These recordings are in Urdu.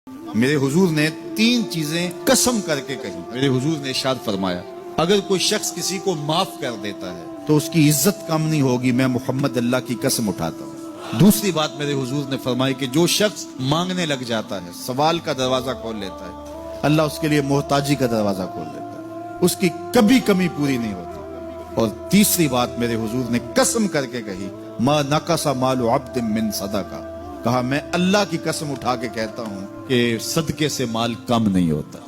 میرے حضور نے 3 چیزیں قسم کر کے کہی. میرے حضور نے ارشاد فرمایا اگر کوئی شخص کسی کو معاف کر دیتا ہے تو اس کی عزت کم نہیں ہوگی, میں محمد اللہ کی قسم اٹھاتا ہوں. دوسری بات میرے حضور نے فرمائی کہ جو شخص مانگنے لگ جاتا ہے, سوال کا دروازہ کھول لیتا ہے, اللہ اس کے لیے محتاجی کا دروازہ کھول دیتا ہے, اس کی کبھی کمی پوری نہیں ہوتی. اور تیسری بات میرے حضور نے قسم کر کے کہی ما نقص مال عبد من صدقہ, کہا میں اللہ کی قسم اٹھا کے کہتا ہوں کہ صدقے سے مال کم نہیں ہوتا,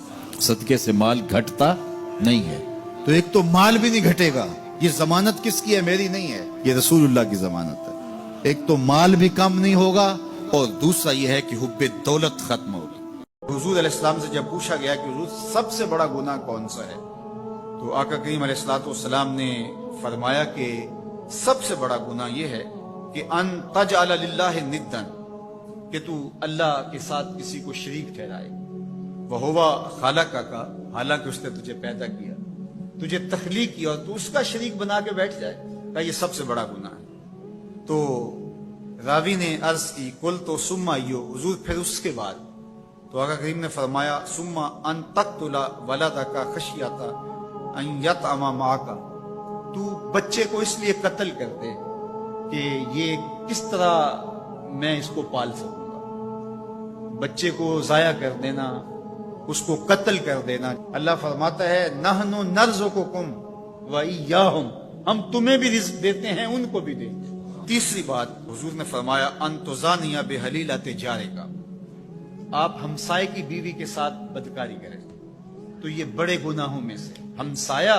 صدقے سے مال گھٹتا نہیں ہے. تو ایک تو مال بھی نہیں گھٹے گا, یہ ضمانت کس کی ہے؟ میری نہیں ہے, یہ رسول اللہ کی ضمانت ہے. ایک تو مال بھی کم نہیں ہوگا اور دوسرا یہ ہے کہ حب دولت ختم ہوگی. حضور علیہ السلام سے جب پوچھا گیا کہ حضور سب سے بڑا گناہ کون سا ہے, تو آقا کریم علیہ السلام نے فرمایا کہ سب سے بڑا گناہ یہ ہے کہ ان تجعل للہ ندن, کہ تو اللہ کے ساتھ کسی کو شریک ٹھہرائے. وہوا خالقک, حالانکہ اس نے تجھے پیدا کیا, تجھے تخلیق کیا, اور تو اس کا شریک بنا کے بیٹھ جائے, کہ یہ سب سے بڑا گناہ ہے. تو راوی نے عرض کی کل تو سما یو, حضور پھر اس کے بعد؟ تو آقا کریم نے فرمایا سما ان تقتل ولدک خشیۃ ان یطعم معک, تو بچے کو اس لیے قتل کر دے کہ یہ کس طرح میں اس کو پال سکوں گا. بچے کو ضائع کر دینا, اس کو قتل کر دینا. اللہ فرماتا ہے نحن نرزقکم وإیاہم, ہم تمہیں بھی رزق دیتے ہیں, ان کو بھی دیتے ہیں. تیسری بات حضور نے فرمایا ان تزانی بحلیلۃ جارک, آپ ہمسائے کی بیوی کے ساتھ بدکاری کریں. تو یہ بڑے گناہوں میں سے, ہمسایہ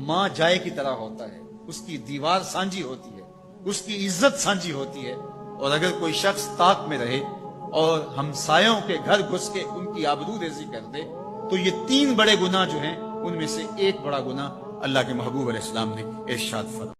ماں جائے کی طرح ہوتا ہے, اس کی دیوار سانجھی ہوتی ہے, اس کی عزت سانجھی ہوتی ہے. اور اگر کوئی شخص طاق میں رہے اور ہمسایوں کے گھر گھس کے ان کی آبرو ریزی کر دے, تو یہ 3 بڑے گناہ جو ہیں ان میں سے ایک بڑا گناہ اللہ کے محبوب علیہ السلام نے ارشاد فرمایا.